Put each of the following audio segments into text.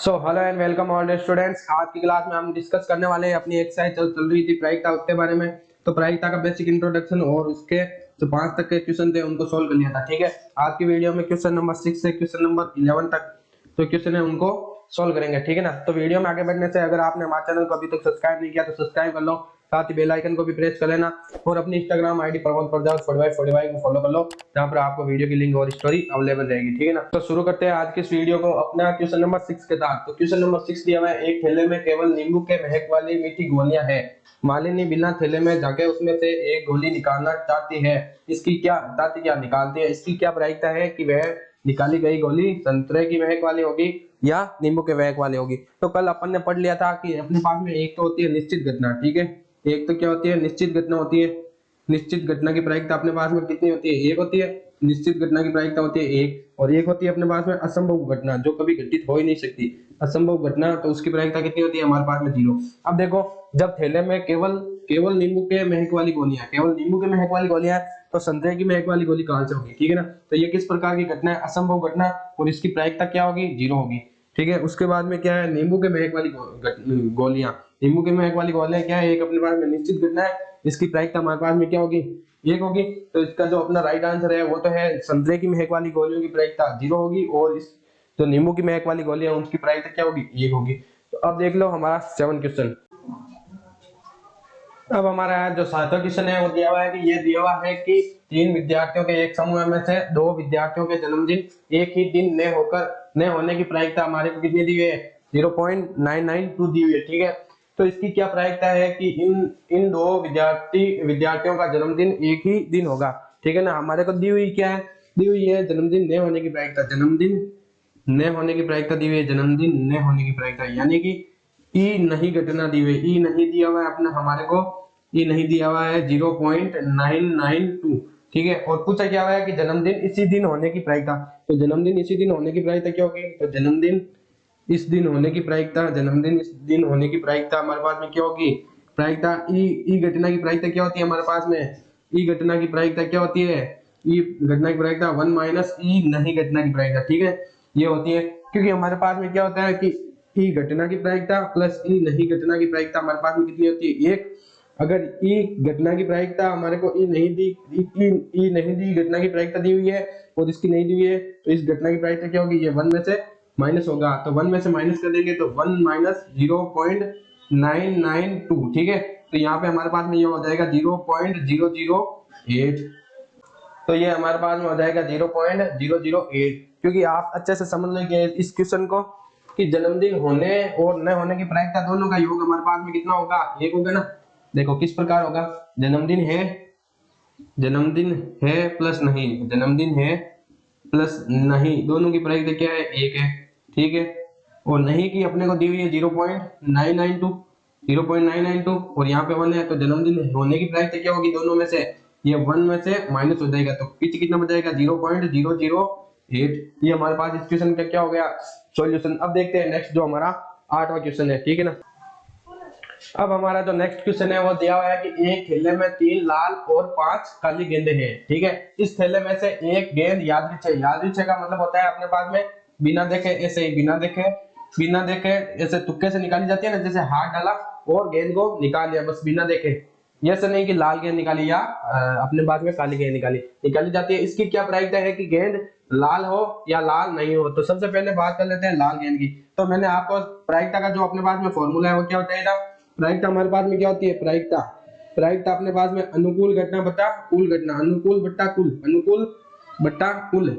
So hello and welcome all students. आज की class में हम डिस्कस करने वाले हैं अपनी एक्सरसाइज चल रही थी प्रायिकता, उसके बारे में। तो प्रायिकता का बेसिक इंट्रोडक्शन और उसके जो 5 तक के क्वेश्चन थे उनको सोल्व कर लिया था। ठीक है, आज की वीडियो में क्वेश्चन नंबर 6 से क्वेश्चन नंबर 11 तक जो क्वेश्चन है उनको सोल्व करेंगे। ठीक है ना। तो वीडियो में आगे बढ़ने से अगर आपने हमारे चैनल को अभी तक सब्सक्राइब नहीं किया तो सब्सक्राइब कर लो, साथ ही बेल आइकन को भी प्रेस कर लेना और अपनी इंस्टाग्राम आईडी प्रमोद प्रजापति 45 को फॉलो कर लो, जहां पर आपको वीडियो की लिंक और स्टोरी अवेलेबल रहेगी। ठीक है ना। तो शुरू करते हैं आज के इस वीडियो को अपना क्वेश्चन नंबर 6 के साथ। तो क्वेश्चन नंबर 6 दिया हुआ है, एक थैले में केवल नींबू के महक वाली मीठी गोलियां है। मालिनी बिना थैले में झाके उसमें से एक गोली निकालना चाहती है। इसकी क्या निकालती है, इसकी क्या प्रायिकता है कि वह निकाली गई गोली संतरे की महक वाली होगी या नींबू के महक वाली होगी। तो कल अपन ने पढ़ लिया था कि अपने पास में एक तो होती है निश्चित घटना। ठीक है, एक तो क्या होती है, निश्चित घटना होती है। निश्चित घटना की प्रायिकता अपने पास में कितनी होती है, एक होती है। निश्चित घटना की प्रायिकता होती है एक, और एक होती है अपने पास में असंभव घटना जो कभी घटित हो ही नहीं सकती। असंभव घटना, तो उसकी प्रायिकता कितनी होती है हमारे पास में, 0। अब देखो, जब थैले में केवल केवल नींबू के महक वाली गोलियां, केवल नींबू के महक वाली गोलियां, तो संतरे की महक वाली गोली कहां से होगी। ठीक है ना। तो ये किस प्रकार की घटना है, असंभव घटना, और इसकी प्रायिकता क्या होगी, 0 होगी। ठीक है, उसके बाद में क्या है, नींबू के महक वाली गोलियां। नींबू के महक वाली गोलियां क्या है, एक अपने पास में निश्चित घटना है, इसकी प्रायिकता हमारे पास में क्या होगी, एक होगी। तो इसका जो अपना राइट आंसर है वो तो है संतरे की महक वाली गोलियों की प्रायिकता 0 होगी, और इस जो नींबू की महक वाली गोलियां उनकी प्रायिकता क्या होगी, 1 होगी। तो अब देख लो हमारा 7 क्वेश्चन। अब हमारा जो 7वां क्वेश्चन है वो दिया हुआ है कि ये दिया हुआ है कि 3 विद्यार्थियों के एक समूह में से 2 विद्यार्थियों के जन्मदिन एक ही दिन न होने की प्रायिकता हमारे को कितनी दी हुई है, 0.992 दी हुई है। ठीक है, तो इसकी क्या प्रायिकता है कि इन 2 विद्यार्थियों का जन्मदिन एक ही दिन होगा। ठीक है ना। हमारे को दी हुई क्या है, दी हुई है जन्मदिन न होने की प्रायिकता। जन्मदिन न होने की प्रायिकता दी हुई है, जन्मदिन न होने की प्रायिकता, यानी कि ई नहीं घटना दी हुई, ई नहीं दिया हुआ है अपने हमारे को, ई नहीं दिया हुआ है 0.992। ठीक है, और पूछा क्या हुआ है कि जन्मदिन इसी दिन होने की प्रायिकता। तो जन्मदिन इसी दिन होने की प्रायिकता क्या होगी, तो जन्मदिन इस दिन होने की प्रायिकता, जन्मदिन इस दिन होने की प्रायिकता हमारे पास में क्या होगी, प्रायिकता ई घटना की प्रायिकता क्या होती है हमारे पास में, ई घटना की प्रायिकता क्या होती है, ई घटना की प्रायिकता 1 माइनस ई नहीं घटना की प्रायिकता। ठीक है, ये होती है, क्योंकि हमारे पास में क्या होता है कि ई घटना की प्रायिकता प्लस ई नहीं घटना की प्रायिकता हमारे पास में कितनी होती है, 1। अगर ई घटना की प्रायिकता हमारे को ई नहीं दी घटना की प्रायिकता दी हुई है और इसकी नहीं दी हुई है, तो इस घटना की प्रायिकता क्या होगी, ये 1 में से माइनस होगा। तो 1 में से माइनस कर देंगे तो 1 माइनस 0.992। ठीक है, तो यहाँ पे हमारे पास में ये हो जाएगा 0.008। तो ये हमारे पास में हो जाएगा 0.008। क्योंकि आप अच्छे से समझ लेंगे इस क्वेश्चन को कि जन्मदिन होने और न होने की प्रायिकता दोनों का योग हमारे पास में कितना होगा, 1 होगा ना। देखो किस प्रकार होगा, जन्मदिन है प्लस नहीं, जन्मदिन है प्लस नहीं, दोनों की प्रायिकता क्या है, 1 है। ठीक है, और नहीं की अपने को दी हुई है 0.992 और यहाँ पे 1 है, तो जन्मदिन होने की प्रायिकता क्या होगी दोनों में से, ये 1 में से माइनस हो जाएगा, तो पीछे कितना बचेगा 0.008। ये हमारे पास इस क्वेश्चन का क्या हो गया, सॉल्यूशन। अब देखते हैं नेक्स्ट जो हमारा 8वां क्वेश्चन है। ठीक है ना। अब हमारा जो नेक्स्ट क्वेश्चन है वो दिया हुआ है कि एक थैले में 3 लाल और 5 काली गेंदें हैं। ठीक है, इस थैले में से एक गेंद यादृच्छिक का मतलब होता है अपने पास में बिना देखे, ऐसे ही बिना देखे ऐसे तुक्के से निकाली जाती है ना, जैसे हाथ डाला और गेंद को निकाल लिया बस बिना देखे। ये से नहीं कि लाल गेंद निकाली या अपने पास में काली गेंद निकाली जाती है। इसकी क्या प्रायिकता है कि गेंद लाल हो या लाल नहीं हो। तो सबसे पहले बात कर लेते हैं लाल गेंद की। तो मैंने आपको प्रायिकता का जो अपने पास में फॉर्मूला है वो क्या होता है, प्रायिकता हमारे पास में क्या होती है, प्रायिकता अपने पास में अनुकूल घटना बटा कुल घटना, अनुकूल बट्टा कुल।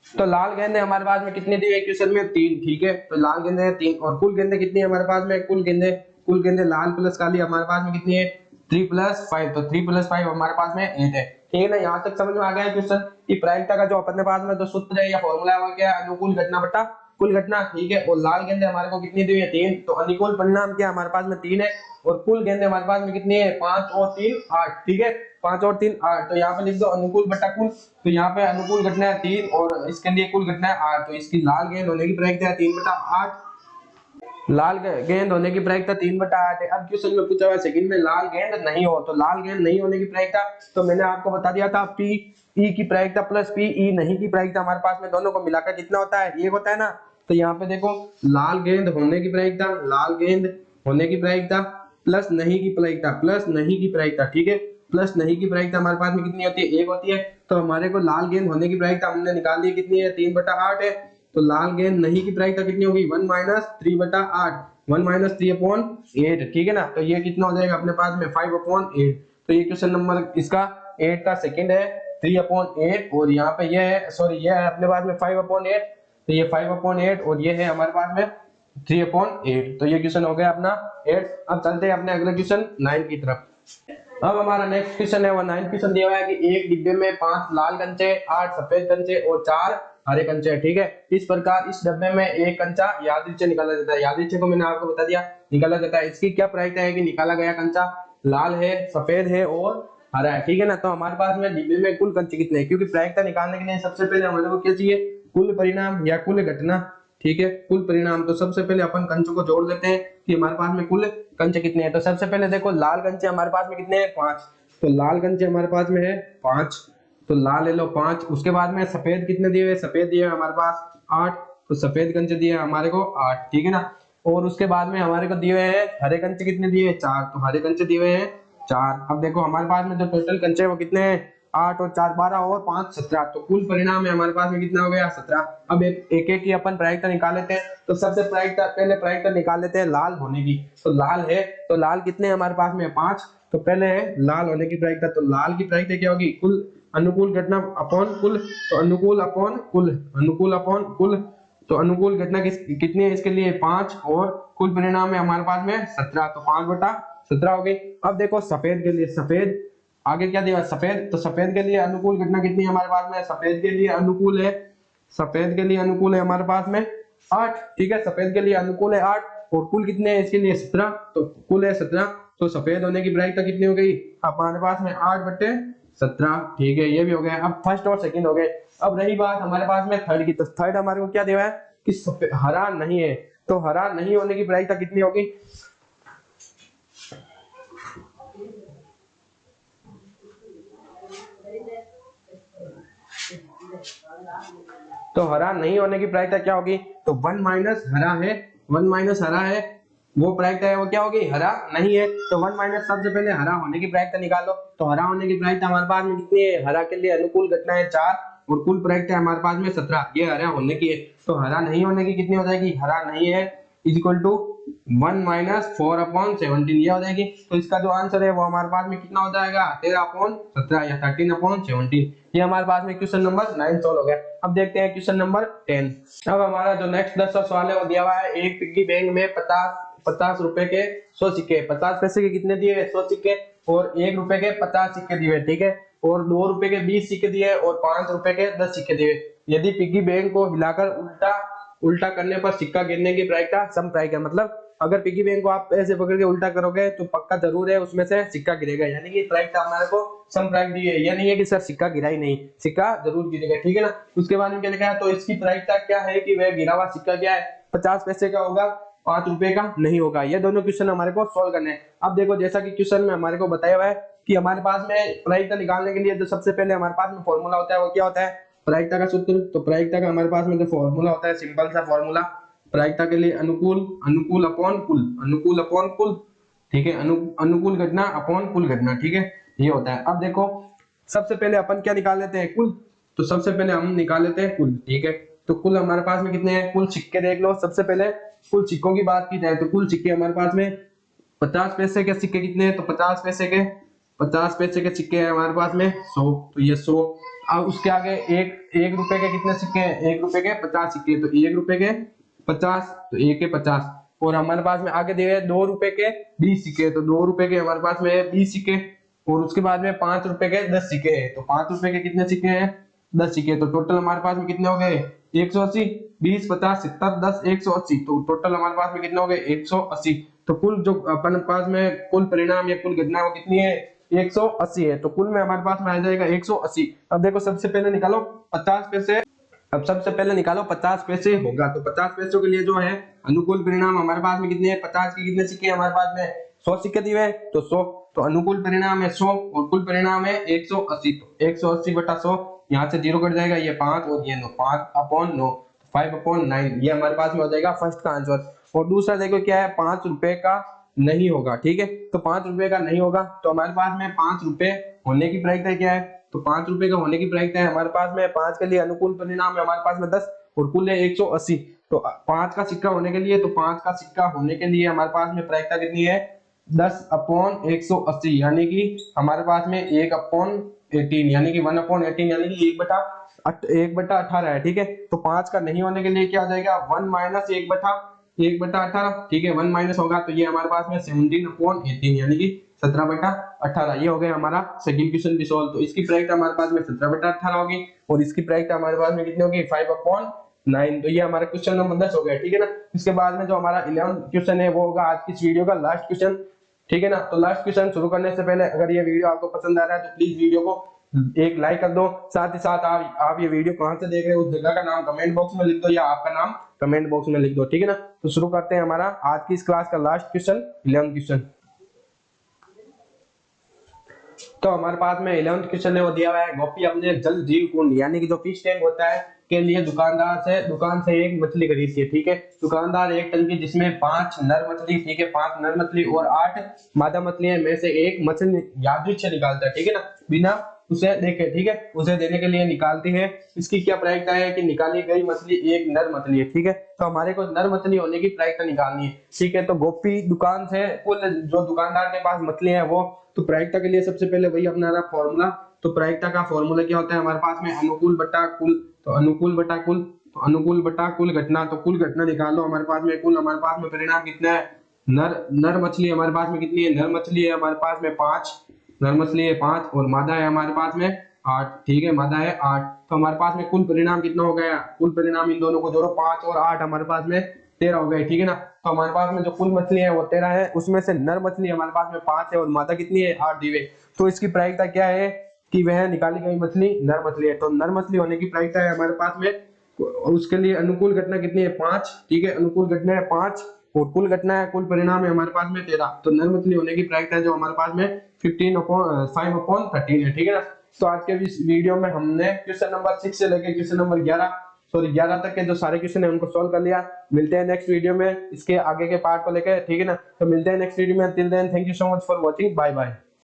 तो लाल गेंदे हमारे पास में कितनी दी है क्वेश्चन में, 3। ठीक है, तो लाल गेंदे हैं 3, और कुल गेंदे कितनी है हमारे पास में, कुल गेंदे लाल प्लस काली हमारे पास में कितनी है, 3 प्लस 5। तो 3 प्लस 5 हमारे पास में 8 है। ठीक है ना, यहाँ तक समझ में आ गया है क्वेश्चन की प्रायिकता का जो अपने पास में जो सूत्र है या फॉर्मूला है वो क्या है, अनुकूल घटना बटा कुल घटना। ठीक है, और लाल गेंदे हमारे को कितनी दी हुई है, 3। तो अनुकूल परिणाम क्या हमारे पास में 3 है, और कुल गेंदे हमारे पास में कितनी है, 5 और 3 8। ठीक है, 5 और 3 8। तो यहाँ पे लिख दो अनुकूल बटा कुल। तो यहाँ पे अनुकूल घटना है 3 और इसके लिए कुल घटना है 8। तो इसकी लाल गेंद होने की प्रायिकता है 3/8। लाल गेंद होने की प्रायिकता 3/8 है। अब क्वेश्चन में पूछा हुआ है सेकंड में लाल गेंद नहीं हो, तो लाल गेंद नहीं होने की प्रायिकता तो मैंने आपको बता दिया था, पी ई की प्रायिकता प्लस पी ई नहीं की प्रायिकता हमारे पास में दोनों को मिलाकर कितना होता है, 1 होता है ना। तो यहाँ पे देखो लाल गेंद होने की प्रायिकता, लाल गेंद होने की प्रायिकता प्लस नहीं की प्रायिकता, प्लस नहीं की प्रायिकता, ठीक है। प्लस नहीं की प्रायिकता हमारे पास में कितनी होती है, 1 होती है। तो हमारे को लाल गेंद होने की प्रायिकता हमने निकाल ली, कितनी है, 3/8 है। तो लाल गेंद नहीं की प्रायिकता कितनी होगी, 1 - 3/8, 1 - 3/8, ठीक है ना। तो ये कितना हो जाएगा अपने पास में 5/8। तो ये क्वेश्चन नंबर इसका 8 का सेकंड है 3/8, और यहाँ पे ये है, सॉरी ये है अपने पास में 5/8। तो ये 5/8 और ये है हमारे पास में 3/8। तो ये क्वेश्चन हो गया अपना 8। अब चलते हैं अपने अगले क्वेश्चन 9 की तरफ। अब हमारा नेक्स्ट क्वेश्चन है वो 9 क्वेश्चन दिया हुआ है कि एक डिब्बे में 5 लाल कंचे, 8 सफेद कंचे और 4 हरे कंचे हैं, ठीक है। इस प्रकार इस डब्बे में एक कंचा यादृच्छिक निकाला जाता है। यादृच्छिक को मैंने आपको बता दिया निकाला जाता है। इसकी क्या प्रायिकता है कि निकाला गया कंचा लाल है, सफेद है और हरा है, ठीक है ना। तो हमारे पास में डिब्बे में कुल कंचे कितने हैं, क्योंकि प्रायिकता निकालने के लिए सबसे पहले हमारे को क्या चाहिए, कुल परिणाम या कुल घटना, ठीक है, कुल परिणाम। तो सबसे पहले अपन कंचों को जोड़ देते हैं कि हमारे पास में कुल कंचे कितने हैं। तो सबसे पहले देखो लाल कंचे हमारे पास में कितने हैं, 5। तो लाल कंचे हमारे पास में है 5, तो लाल ले लो 5। उसके बाद में सफेद कितने दिए हुए, सफेद दिए हमारे पास 8, तो सफेद कंचे दिए हमारे को 8, ठीक है ना। और उसके बाद में हमारे को दिए हुए हैं हरे कंचे कितने दिए, 4, तो हरे कंचे दिए हुए हैं 4। अब देखो हमारे पास में जो टोटल कंचे हैं वो कितने हैं, 8 और 4 12 और 5 17। तो कुल परिणाम है हमारे पास में कितना हो गया, 17। अब एक एक की अपन प्रायिकता निकाल लेते हैं। तो सबसे प्रायिकता पहले प्रायिकता निकाल लेते हैं लाल होने की। तो लाल है, तो लाल कितने हमारे पास में 5। तो पहले है लाल होने की प्रायिकता। तो लाल की प्रायिकता क्या होगी, कुल अनुकूल घटना अपॉन कुल। तो अनुकूल अपॉन कुल, अनुकूल अपॉन कुल। तो अनुकूल घटना कितनी है इसके लिए 5, और कुल परिणाम है हमारे पास में 17। तो 5/17 हो गई। अब देखो सफेद के लिए, सफेद आगे क्या दिया, सफेद। तो सफेद के लिए अनुकूल घटना कितनी है हमारे पास में, सफेद के लिए अनुकूल है, सफेद के लिए अनुकूल है हमारे पास में 8, ठीक है। सफेद के लिए अनुकूल है 8, और कुल कितने हैं इसके लिए 17। तो कुल है 17। तो सफेद होने की प्रायिकता कितनी हो गई हमारे पास में 8/17, ठीक है। ये भी हो गया। अब फर्स्ट और सेकंड हो गए। अब रही बात हमारे पास में थर्ड की। तो थर्ड हमारे को क्या दिया है कि हरा नहीं है। तो हरा नहीं होने की प्रायिकता कितनी होगी, तो हरा नहीं होने की प्रायिकता क्या होगी, तो 1 - हरा है, 1 - हरा है, वो प्रायिकता है वो क्या होगी, हरा नहीं है। तो 1 - सबसे पहले हरा होने की प्रायिकता निकाल लो। तो हरा होने की प्रायिकता हमारे पास में कितनी है, हरा के लिए अनुकूल घटना है 4, और कुल प्रायिकता है हमारे पास में 17। ये हरा होने की है। तो हरा नहीं होने की कितनी हो जाएगी, हरा नहीं है इज इक्वल टू 1 - 4/17, ये हो जाएगी। तो इसका जो आंसर है वो हमारे पास में कितना हो जाएगा, 13/17 या 13/17। ये हमारे पास में क्वेश्चन नंबर 9 सॉल्व हो गया। अब देखते हैं क्वेश्चन नंबर 10। अब हमारा जो नेक्स्ट 10 सवाल है वो दिया हुआ है, एक पिग्गी बैंक में 50 रुपए के 100 सिक्के, 50 पैसे के कितने दिए 100 सिक्के, और 1 रुपए के 50 सिक्के दिए, ठीक है। और 2 रुपए के 20 सिक्के दिए, और 5 रुपए के 10 सिक्के दिए। यदि पिग्गी बैंक को हिलाकर उल्टा करने पर सिक्का गिरने की प्रायिकता समप्रायिक है। मतलब अगर पिग्गी बैंक को आप ऐसे पकड़ के उल्टा करोगे तो पक्का जरूर है उसमें से सिक्का गिरेगा, यानी कि प्रायिकता हमारे को समप्रायिक दी है। यह नहीं है कि सर सिक्का गिरा ही नहीं, सिक्का जरूर गिरेगा, ठीक है ना। उसके बाद में क्या लिखा है, तो इसकी प्रायिकता क्या है कि वह गिरा हुआ सिक्का क्या है, 50 पैसे का होगा, 5 रुपए का नहीं होगा। ये दोनों क्वेश्चन हमारे को सोल्व करने हैं। अब देखो जैसा कि क्वेश्चन में हमारे को बताया हुआ है कि हमारे पास में प्रायिकता निकालने के लिए जो सबसे पहले हमारे पास में फॉर्मूला होता है वो क्या होता है, प्रायिकता का सूत्र। तो प्रायिकता का हमारे पास में जो फॉर्मूला होता है, सिंपल सा फॉर्मूला, प्रायिकता के लिए अनुकूल अपॉन कुल, अनुकूल अपॉन कुल, ठीक है। अनुकूल घटना अपॉन कुल घटना, ठीक है, ये होता है। अब देखो सबसे पहले अपन क्या निकाल लेते हैं, कुल। तो सबसे पहले हम निकाल लेते हैं कुल, ठीक है। तो कुल हमारे पास में कितने हैं, कुल सिक्के देख लो। सबसे पहले कुल सिक्कों की बात की जाए तो कुल सिक्के हमारे पास में 50 पैसे के सिक्के कितने हैं, तो 50 पैसे के सिक्के हैं हमारे पास में 100, तो ये 100। अब उसके आगे एक रुपए के कितने सिक्के हैं, 1 रुपए के 50 सिक्के, तो 1 रुपए के 50, तो 1 के 50। और हमारे पास में आगे दिए 2 रुपए के 20 सिक्के, तो 2 रुपए के हमारे पास में 20 सिक्के। और उसके बाद में 5 रुपए के 10 सिक्के हैं, तो 5 रुपए के कितने सिक्के हैं, 10 सिक्के। तो टोटल हमारे पास में कितने हो गए, 180, 20 50 70 10 180। तो टोटल हमारे पास में कितने हो गए, 180। तो कुल जो अपन पास में कुल परिणाम या कुल घटना वो कितनी है, 180 है। तो कुल में हमारे पास में आ जाएगा 180। अब देखो सबसे पहले निकालो 50 पैसे। अब सबसे पहले निकालो 50 पैसे होगा, तो 50 पैसों के लिए जो है अनुकूल परिणाम हमारे पास में कितने हैं, 50 के कितने सिक्के हमारे पास में 100 सिक्के दिए हैं, तो 100। तो अनुकूल परिणाम है 100 और कुल परिणाम है 180। तो 180/100, यहाँ से 0 कट जाएगा, ये 5 और ये 9, 5/9। 5/9, ये हमारे पास में हो जाएगा फर्स्ट का आंसर। और दूसरा देखो क्या है, 5 रुपए का नहीं होगा, ठीक है। तो 5 रुपए का नहीं होगा, तो हमारे पास में 5 रुपए होने की प्रायिकता क्या है, तो 5 रुपए का होने की प्रायिकता है हमारे पास में 5 के लिए अनुकूल परिणाम है हमारे पास में 10 और कुल है 180। तो 5 का सिक्का होने के लिए, तो 5 का सिक्का होने के लिए हमारे पास में प्रायिकता कितनी है, 10/180, यानी कि हमारे पास में 1/18, यानी कि 1/18, यानी कि 1/18 है, ठीक है। तो 5 का नहीं होने के लिए क्या हो जाएगा, 1 माइनस 1/18, ठीक है। 1 माइनस होगा तो ये हमारे पास में 17/18, यानी कि 17/18। ये हो गया हमारा सेकंड क्वेश्चन भी सॉल्व। तो इसकी प्रायिकता हमारे पास में 17/18 होगी और इसकी प्रायिकता हमारे पास में कितनी होगी, 5/9। तो ये हमारा क्वेश्चन नंबर 10 हो गया, ठीक है ना। इसके बाद में जो हमारा 11th क्वेश्चन है वो होगा आज की इस वीडियो का लास्ट क्वेश्चन, ठीक है ना। तो लास्ट क्वेश्चन शुरू करने से पहले अगर ये वीडियो आपको पसंद आ रहा है तो प्लीज वीडियो को एक लाइक कर दो। साथ ही साथ आप ये वीडियो कहां से देख रहे हो उस जगह का नाम कमेंट बॉक्स में लिख दो या आपका नाम कमेंट बॉक्स में लिख दो, ठीक है ना। तो शुरू करते हैं हमारा आज की इस क्लास का लास्ट क्वेश्चन, 11th क्वेश्चन। तो हमारे पास में 11th क्वेश्चन है वो दिया हुआ है, गोपी अपने जल जीव कुंड यानी कि जो फिश टैंक होता है के लिए दुकान से एक मछली खरीदती है, ठीक है। दुकानदार एक टन की जिसमें 5 नर मछली, ठीक है, 5 नर मछली और 8 मादा मछलियां में से एक मछली यादृच्छिक निकालता है, ठीक है ना, बिना उसे देखे, ठीक है, उसे देने के लिए निकालती है। इसकी क्या प्रायिकता है कि निकाली गई मछली एक नर मछली है, ठीक है। तो हमारे को नर मछली होने की प्रायिकता निकालनी है, ठीक है। तो गोपी दुकान से कुल जो दुकानदार के पास मछलियां है वो, तो प्रायिकता के लिए सबसे पहले वही अपना रहा फॉर्मूला। तो प्रायिकता का फॉर्मूला क्या होता है हमारे पास में, अनुकूल बटा कुल। तो अनुकूल बटा कुल घटना, तो कुल घटना निकाल लो हमारे पास में, कुल हमारे पास में परिणाम कितना है, नर मछली हमारे पास में कितनी है, नर मछली है हमारे पास में 5, नर मछली है 5 और मादा है हमारे पास में 8, ठीक है, मादा है 8। तो हमारे पास में कुल परिणाम कितना हो गया, कुल परिणाम इन दोनों को जोड़ो 5 और 8 हमारे पास में 13 हो गए, ठीक है ना। तो हमारे पास में जो कुल मछली है वो 13 है, उसमें से नर मछली हमारे पास में 5 है और मादा कितनी है 8 दी हुई। तो इसकी प्रायिकता क्या है कि वह निकाली गई मछली नर मछली है। तो नर मछली होने की प्रायिकता है हमारे पास में, उसके लिए अनुकूल घटना कितनी है 5, ठीक है, अनुकूल घटना है 5 और कुल घटना है, कुल परिणाम है हमारे पास में 13। तो नर मछली होने की प्रायिकता है जो हमारे पास में 5/13 है, ठीक है ना। तो आज के इस वीडियो में हमने क्वेश्चन नंबर 6 से लेकर क्वेश्चन नंबर 11 तक के जो सारे क्वेश्चन है उनको सॉल्व कर लिया। मिलते हैं नेक्स्ट वीडियो में इसके आगे के पार्ट को लेकर, ठीक है ना। तो मिलते हैं नेक्स्ट वीडियो में, till then thank you so much for watching, bye bye.